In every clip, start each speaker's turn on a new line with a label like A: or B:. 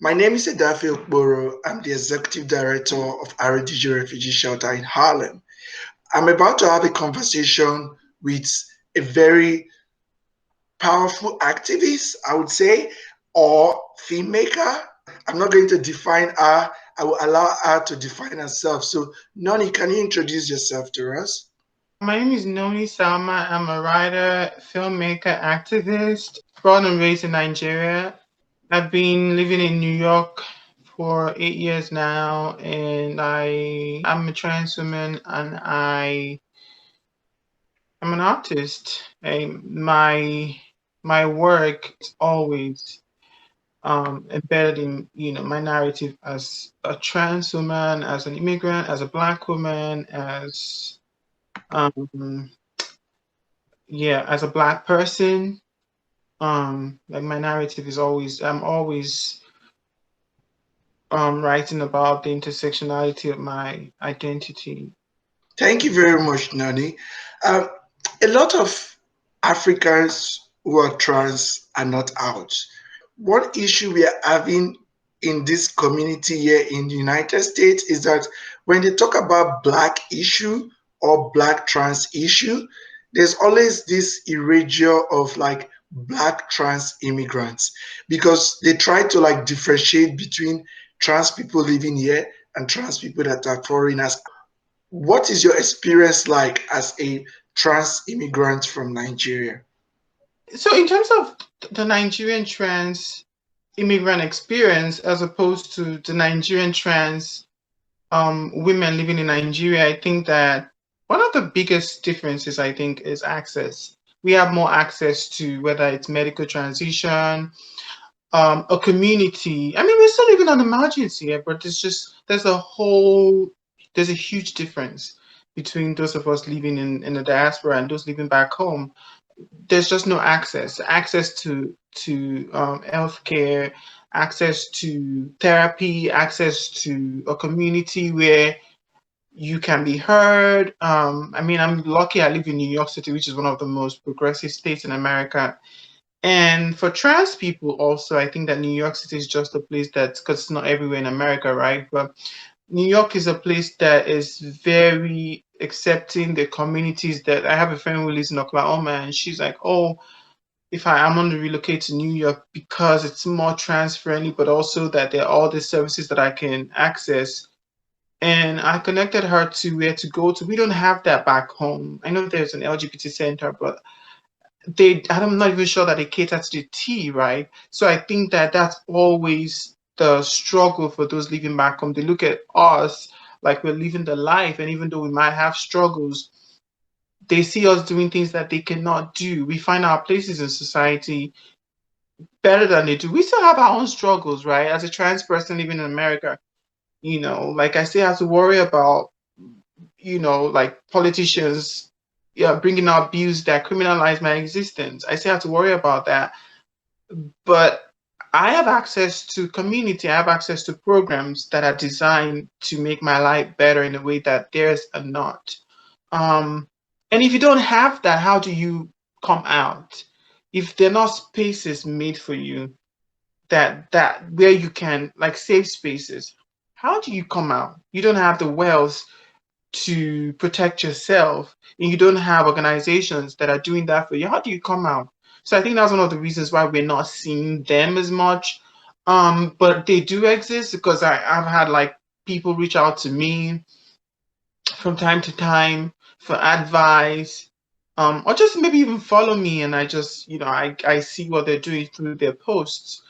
A: My name is Edafe Okporo. I'm the Executive Director of RDJ Refugee Shelter in Harlem. I'm about to have a conversation with a very powerful activist, I would say, or filmmaker. I'm not going to define her. I will allow her to define herself. So, Noni, can you introduce yourself to us?
B: My name is Nomi Salma. I'm a writer, filmmaker, activist, born and raised in Nigeria. I've been living in New York for 8 years now, and I'm a trans woman, and I'm an artist. My work is always embedded in my narrative as a trans woman, as an immigrant, as a Black woman, as um, yeah, as a Black person. Like my narrative is always I'm always writing about the intersectionality of my identity.
A: Thank you very much, Noni. Um, a lot of Africans who are trans are not out. One issue we are having in this community here in the United States is that when they talk about Black issue or Black trans issue, there's always this erasure of like Black trans immigrants because they try to like differentiate between trans people living here and trans people that are foreigners. What is your experience like as a trans immigrant from Nigeria?
B: So in terms of the Nigerian trans immigrant experience as opposed to the Nigerian trans women living in Nigeria, I think that one of the biggest differences, I think, is access. We have more access to whether it's medical transition, a community. I mean, we're still living on the margins here, but there's a huge difference between those of us living in the diaspora and those living back home. There's just no access to healthcare, access to therapy, access to a community where you can be heard. I mean, I'm lucky I live in New York City, which is one of the most progressive states in America. And for trans people, also, I think that New York City is just a place that's because it's not everywhere in America, right? But New York is a place that is very accepting. The communities that I have a friend who lives in Oklahoma, and she's like, "Oh, if I'm going to relocate to New York because it's more trans friendly, but also that there are all the services that I can access." And I connected her to where to go to. We don't have that back home. I know there's an LGBT center, but I'm not even sure that they cater to the T, right? So I think that that's always the struggle for those living back home. They look at us like we're living the life, and even though we might have struggles, they see us doing things that they cannot do. We find our places in society better than they do. We still have our own struggles, right? As a trans person living in America, like I still have to worry about, like politicians, yeah, bringing out bills that criminalize my existence. I still have to worry about that. But I have access to community. I have access to programs that are designed to make my life better in a way that theirs are not. Um, and if you don't have that, how do you come out? If they're not spaces made for you, that where you can like safe spaces, how do you come out? You don't have the wealth to protect yourself, and you don't have organizations that are doing that for you. How do you come out? So I think that's one of the reasons why we're not seeing them as much. But they do exist because I've had like people reach out to me from time to time for advice, or just maybe even follow me, and I just, I see what they're doing through their posts.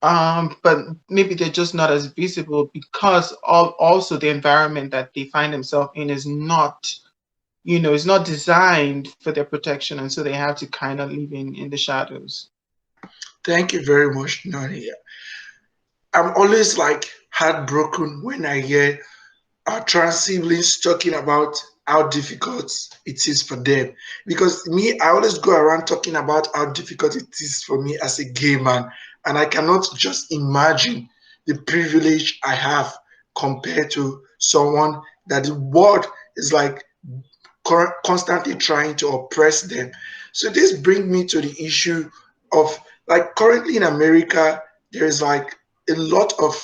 B: But maybe they're just not as visible because of also the environment that they find themselves in is not, is not designed for their protection, and so they have to kind of live in the shadows.
A: Thank you very much, Noni. I'm always like heartbroken when I hear our trans siblings talking about how difficult it is for them. Because me, I always go around talking about how difficult it is for me as a gay man. And I cannot just imagine the privilege I have compared to someone that the world is like constantly trying to oppress them. So this brings me to the issue of like currently in America, there is like a lot of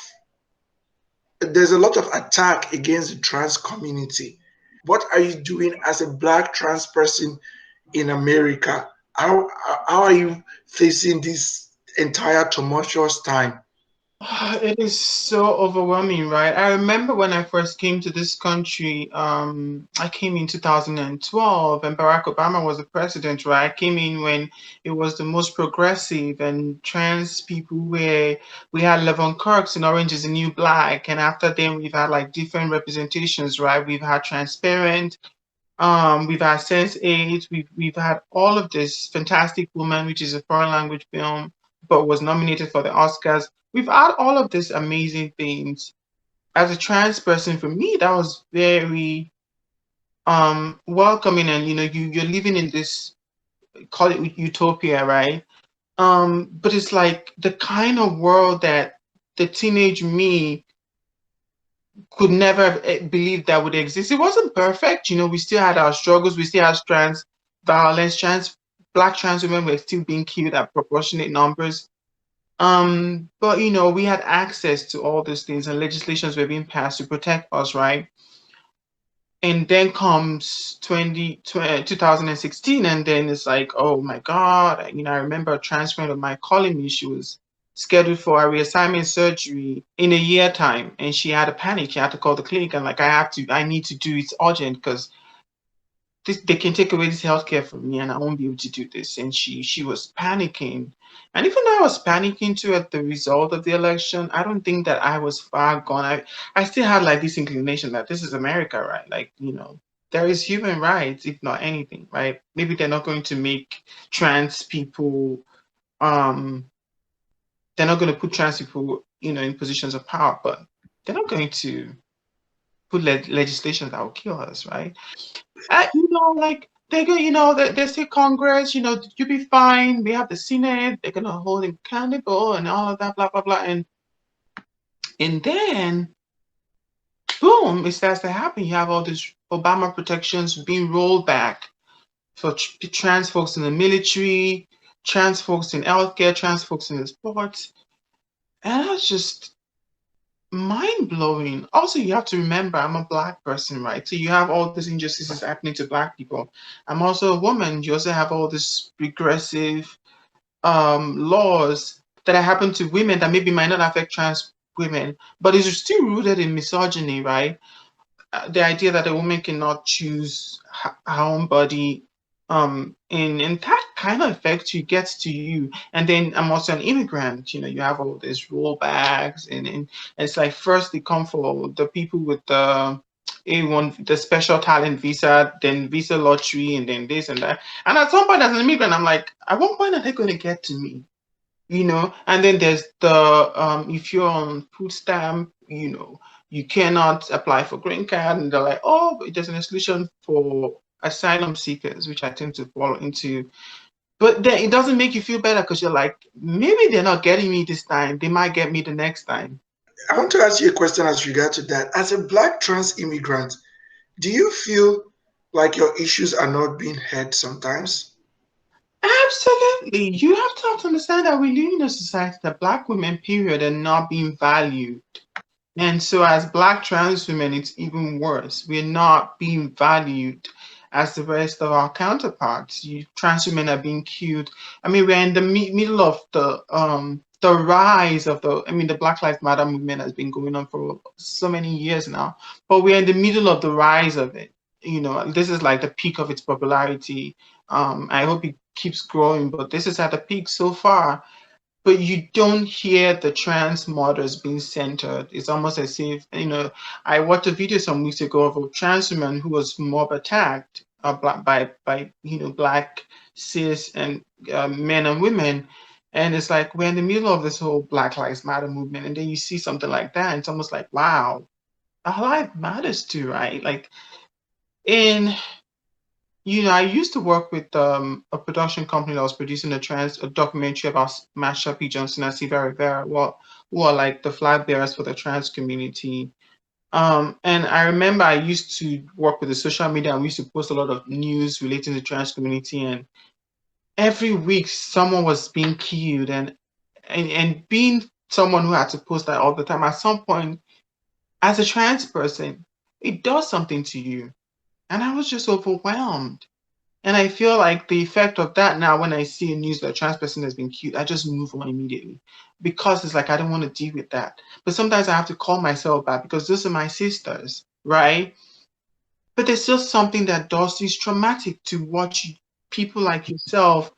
A: there's a lot of attack against the trans community. What are you doing as a black trans person in America? How are you facing this entire tumultuous time?
B: It is so overwhelming, right? I remember when I first came to this country, I came in 2012 and Barack Obama was the president, right? I came in when it was the most progressive and trans people where we had Levon Kirks and Orange is the New Black. And after then, we've had like different representations, right? We've had Transparent, we've had Sense8, we've had all of this Fantastic Woman, which is a foreign language film, but was nominated for the Oscars. We've had all of these amazing things. As a trans person, for me, that was very welcoming, and you're living in this, call it utopia, right? But it's like the kind of world that the teenage me could never have believed that would exist. It wasn't perfect, we still had our struggles, we still had trans violence, black trans women were still being killed at proportionate numbers. But we had access to all these things and legislations were being passed to protect us, right? And then comes 2016, and then it's like, oh my God, I remember a trans friend of mine calling me. She was scheduled for a reassignment surgery in a year time, and she had a panic. She had to call the clinic and like, I need to do it's urgent because they can take away this healthcare from me and I won't be able to do this. And she was panicking. And even though I was panicking too at the result of the election, I don't think that I was far gone. I still had like this inclination that this is America, right? Like, there is human rights, if not anything, right? Maybe they're not going to make trans people, um, they're not going to put trans people, in positions of power, but they're not going to put legislation that will kill us, right? Like they go, they say Congress, you be fine. We have the Senate, they're gonna hold him accountable and all of that, blah blah blah. And then boom, it starts to happen. You have all these Obama protections being rolled back for trans folks in the military, trans folks in healthcare, trans folks in the sports. And that's just mind blowing. Also, you have to remember I'm a black person, right? So you have all these injustices happening to black people. I'm also a woman. You also have all these regressive laws that happen to women that maybe might not affect trans women, but it's still rooted in misogyny, right? The idea that a woman cannot choose her own body, and that kind of affects you, gets to you. And then I'm also an immigrant. You have all these rollbacks, and it's like first they come for the people with the A1, the special talent visa, then visa lottery, and then this and that. And at some point, as an immigrant, I'm like, at what point are they going to get to me? And then there's the if you're on food stamp, you cannot apply for green card, and they're like, oh, but there's an exclusion for asylum seekers, which I tend to fall into. But then it doesn't make you feel better because you're like, maybe they're not getting me this time, they might get me the next time.
A: I want to ask you a question as regard to that. As a black trans immigrant, do you feel like your issues are not being heard sometimes?
B: Absolutely. You have to understand that we live in a society that black women, period, are not being valued. And so, as Black trans women, it's even worse. We're not being valued as the rest of our counterparts. Trans women are being killed. I mean, we're in the middle of the rise of the Black Lives Matter movement has been going on for so many years now, but we're in the middle of the rise of it. This is like the peak of its popularity. I hope it keeps growing, but this is at the peak so far, but you don't hear the trans mothers being centered. It's almost as if, I watched a video some weeks ago of a trans woman who was mob attacked by black cis and men and women. And it's like we're in the middle of this whole Black Lives Matter movement, and then you see something like that, and it's almost like, wow, our life matters too, right? Like in I used to work with a production company that was producing a documentary about Marsha P. Johnson and Siva Rivera, who are like the flag bearers for the trans community. And I remember I used to work with the social media, and we used to post a lot of news relating to the trans community. And every week, someone was being killed, and being someone who had to post that all the time. At some point, as a trans person, it does something to you. And I was just overwhelmed. And I feel like the effect of that now, when I see a news that a trans person has been killed, I just move on immediately because it's like I don't want to deal with that. But sometimes I have to call myself back because those are my sisters, right? But there's just something that does is traumatic to watch people like yourself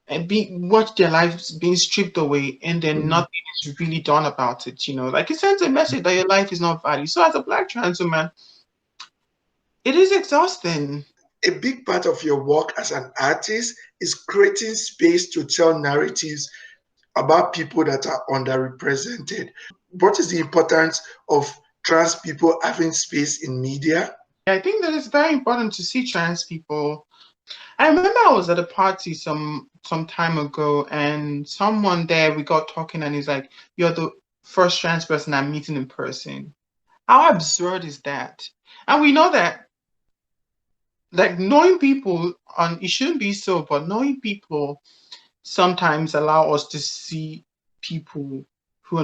B: and watch their lives being stripped away and then nothing is really done about it. Like it sends a message that your life is not valued. So as a black trans woman, it is exhausting.
A: A big part of your work as an artist is creating space to tell narratives about people that are underrepresented. What is the importance of trans people having space in media?
B: I think that it's very important to see trans people. I remember I was at a party some time ago, and someone there, we got talking, and he's like, "You're the first trans person I'm meeting in person." How absurd is that? And we know that, like, knowing people, on it shouldn't be so, but knowing people sometimes allow us to see people who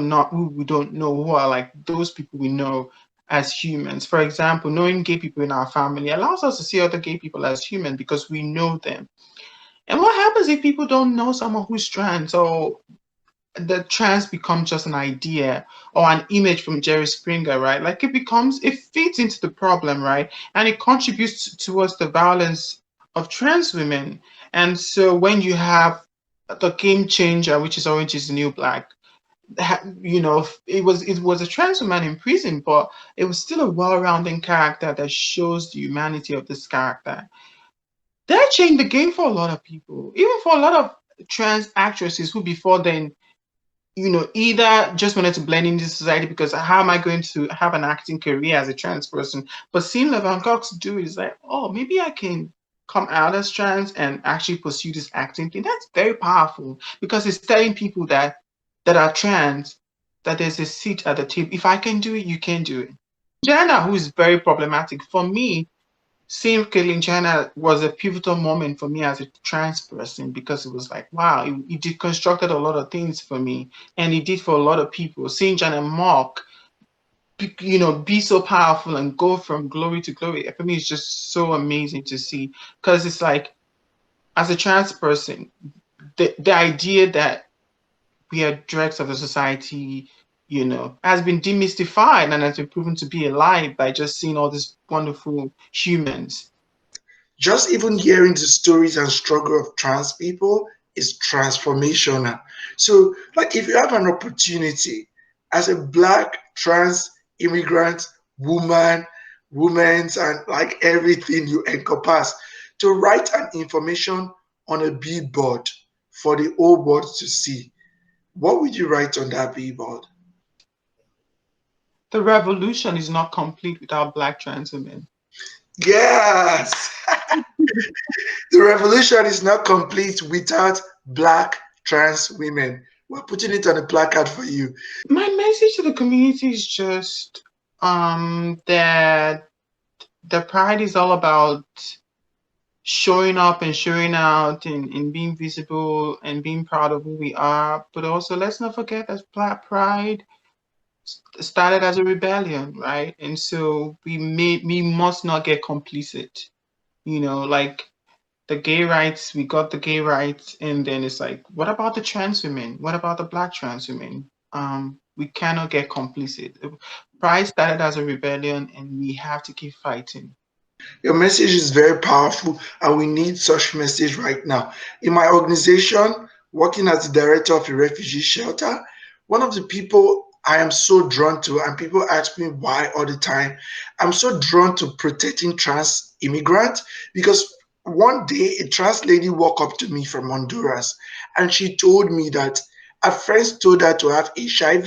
B: we don't know, who are like those people we know as humans. For example, knowing gay people in our family allows us to see other gay people as human because we know them. And what happens if people don't know someone who's trans, or the trans becomes just an idea or an image from Jerry Springer, right? Like it fits into the problem, right? And it contributes towards the violence of trans women. And so when you have the game changer, which is Orange is the New Black, it was a trans woman in prison, but it was still a well-rounded character that shows the humanity of this character. That changed the game for a lot of people, even for a lot of trans actresses who before then, either just wanted to blend into society because how am I going to have an acting career as a trans person? But seeing Levan Cox do it is like, oh, maybe I can come out as trans and actually pursue this acting thing. That's very powerful because it's telling people that are trans that there's a seat at the table. If I can do it, you can do it. Jana, who is very problematic for me, seeing Caitlyn Jenner was a pivotal moment for me as a trans person because it was like, wow, it deconstructed a lot of things for me, and it did for a lot of people. Seeing Jenna Mark, be so powerful and go from glory to glory, for me, it's just so amazing to see because it's like, as a trans person, the idea that we are dregs of the society, has been demystified and has been proven to be a lie by just seeing all these wonderful humans.
A: Just even hearing the stories and struggle of trans people is transformational. So, like, if you have an opportunity as a black trans immigrant woman, women's, and like everything you encompass, to write an information on a billboard for the whole world to see, what would you write on that billboard?
B: The revolution is not complete without black trans women.
A: Yes, the revolution is not complete without black trans women. We're putting it on a placard for you.
B: My message to the community is just that the pride is all about showing up and showing out and being visible and being proud of who we are. But also, let's not forget that black pride started as a rebellion, right? And so we must not get complicit. Like the gay rights, we got the gay rights, and then it's like, what about the trans women? What about the black trans women? We cannot get complicit. Pride started as a rebellion, and we have to keep fighting.
A: Your message is very powerful, and we need such message right now. In my organization, working as the director of a refugee shelter, one of the people I am so drawn to, and people ask me why all the time, I'm so drawn to protecting trans immigrants because one day a trans lady walked up to me from Honduras and she told me that her friends told her to have HIV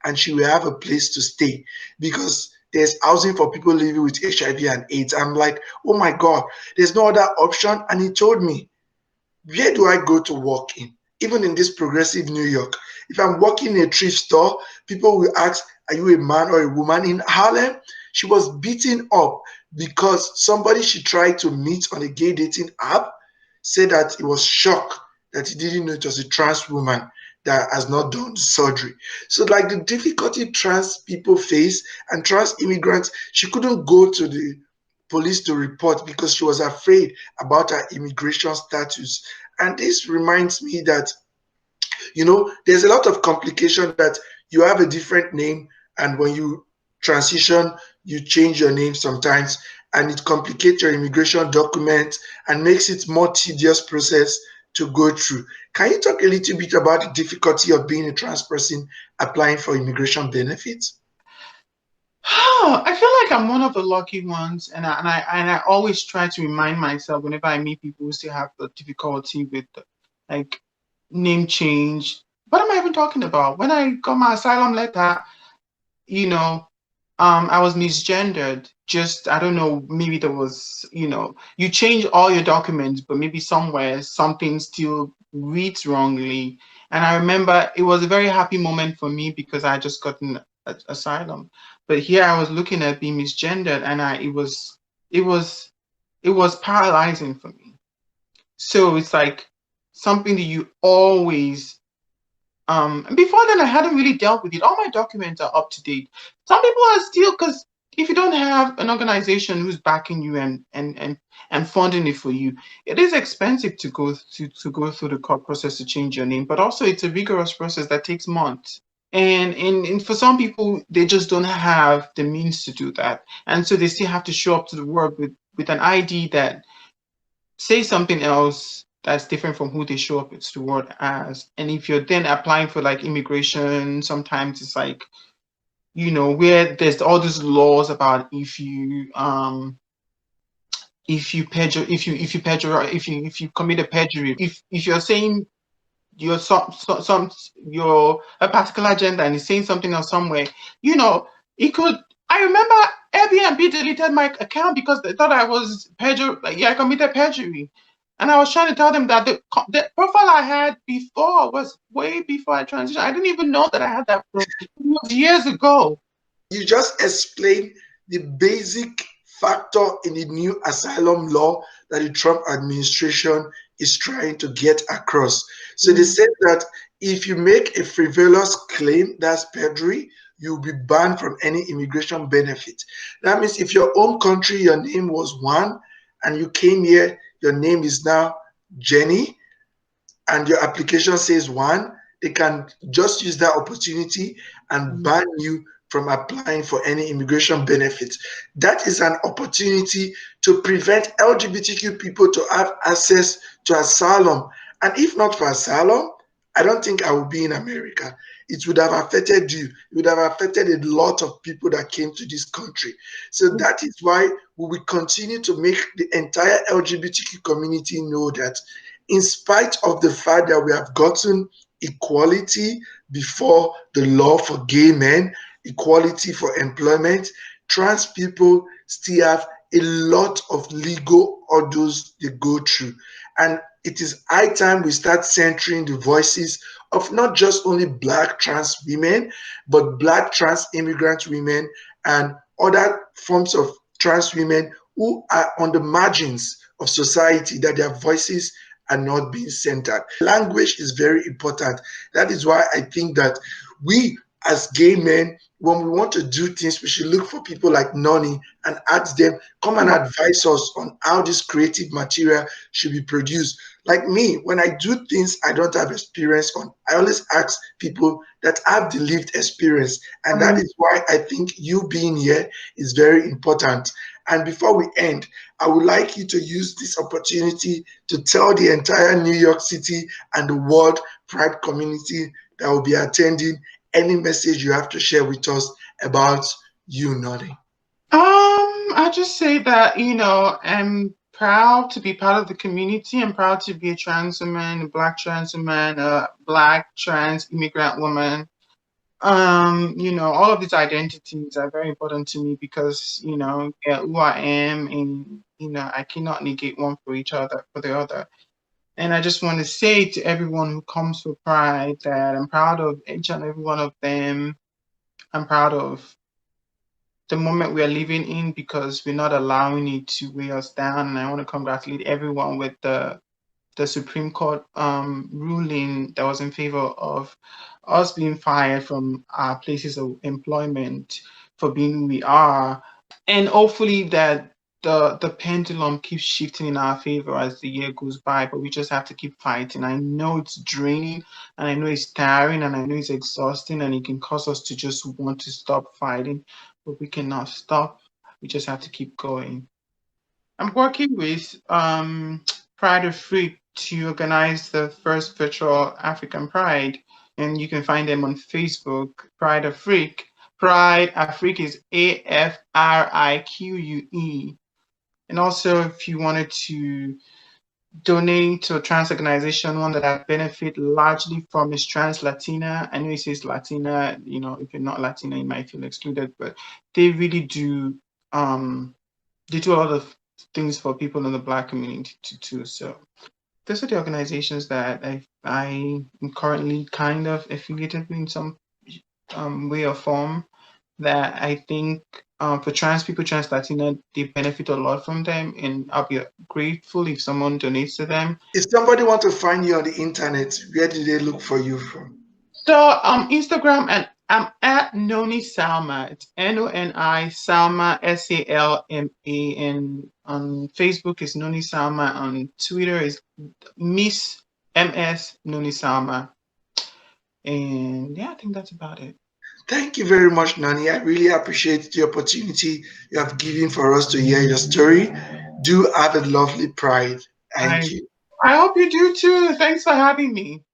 A: and she will have a place to stay because there's housing for people living with HIV and AIDS. I'm like, oh my God, there's no other option. And he told me, where do I go to work in? Even in this progressive New York, if I'm working in a thrift store, people will ask, are you a man or a woman? In Harlem, she was beaten up because somebody she tried to meet on a gay dating app said that he was shocked that he didn't know it was a trans woman. that has not done surgery. So like the difficulty trans people face and trans immigrants, she couldn't go to the police to report because she was afraid about her immigration status. And this reminds me that, there's a lot of complication that you have a different name, and when you transition, you change your name sometimes, and it complicates your immigration document and makes it more tedious process to go through. Can you talk a little bit about the difficulty of being a trans person applying for immigration benefits?
B: I feel like I'm one of the lucky ones, and I always try to remind myself whenever I meet people who still have the difficulty with like name change. What am I even talking about? When I got my asylum letter, you know, I was misgendered. Just I don't know, maybe there was, you change all your documents, but maybe somewhere something still reads wrongly. And I remember it was a very happy moment for me because I just gotten asylum. But here I was looking at being misgendered, and it was it was paralyzing for me. So it's like something that you always before then I hadn't really dealt with it. All my documents are up to date. Some people are still, because if you don't have an organization who's backing you and funding it for you, it is expensive to go through the court process to change your name. But also it's a rigorous process that takes months. And for some people, they just don't have the means to do that. And so they still have to show up to the work with an ID that say something else that's different from who they show up to the world as. And if you're then applying for like immigration, sometimes it's like, where there's all these laws about if you commit a perjury, if you're saying you're you're a particular gender and it's saying something else somewhere, it could. I remember Airbnb deleted my account because they thought I was perjury. Like, yeah, I committed perjury, and I was trying to tell them that the profile I had before was way before I transitioned. I didn't even know that I had that profile. It was years ago.
A: You just explained the basic factor in the new asylum law that the Trump administration is trying to get across. So they
B: Mm.
A: said that if you make a frivolous claim, that's perjury, you'll be banned from any immigration benefit. That means if your home country, your name was one, and you came here, your name is now Jenny, and your application says one, they can just use that opportunity and ban you from applying for any immigration benefits. That is an opportunity to prevent LGBTQ people to have access to asylum. And if not for asylum, I don't think I would be in America. It would have affected you. It would have affected a lot of people that came to this country. So that is why we will continue to make the entire LGBTQ community know that in spite of the fact that we have gotten equality before the law for gay men, equality for employment, trans people still have a lot of legal hurdles they go through. And it is high time we start centering the voices of not just only Black trans women, but Black trans immigrant women and other forms of trans women who are on the margins of society, that their voices are not being centered. Language is very important. That is why I think that we as gay men, when we want to do things, we should look for people like Noni and ask them, come and advise us on how this creative material should be produced. Like me, when I do things I don't have experience on, I always ask people that have the lived experience. And that is why I think you being here is very important. And before we end, I would like you to use this opportunity to tell the entire New York City and the world Pride community that will be attending any message you have to share with us about you, Noni.
B: I just say that, I'm proud to be part of the community. I'm proud to be a trans woman, a Black trans woman, a Black trans immigrant woman. All of these identities are very important to me because, yeah, who I am, and, I cannot negate one for the other. And I just want to say to everyone who comes for Pride that I'm proud of each and every one of them. I'm proud of the moment we are living in because we're not allowing it to weigh us down. And I want to congratulate everyone with the the Supreme Court ruling that was in favor of us being fired from our places of employment for being who we are, and hopefully that the pendulum keeps shifting in our favor as the year goes by. But we just have to keep fighting. I know it's draining, and I know it's tiring, and I know it's exhausting, and it can cause us to just want to stop fighting, but we cannot stop. We just have to keep going. I'm working with Pride of Freak to organize the first virtual African Pride, and you can find them on Facebook, Pride of Freak. Pride Afrique is AFRIQUE. And also, if you wanted to donate to a trans organization, one that I benefit largely from is Trans Latina. I know it says Latina, you know, if you're not Latina, you might feel excluded, but they really do they do a lot of things for people in the Black community too. So those are the organizations that I am currently kind of affiliated with in some way or form, that I think for trans people, trans Latina, they benefit a lot from them, and I'll be grateful if someone donates to them.
A: If somebody want to find you on the internet, where do they look for you from?
B: So Instagram, and I'm at Noni Salma. It's Noni Salma, Salma, and on Facebook is Noni Salma. On Twitter is Miss MS Noni Salma. And yeah, I think that's about it.
A: Thank you very much, Nani. I really appreciate the opportunity you have given for us to hear your story. Do have a lovely Pride.
B: I
A: Thank you.
B: I hope you do too. Thanks for having me.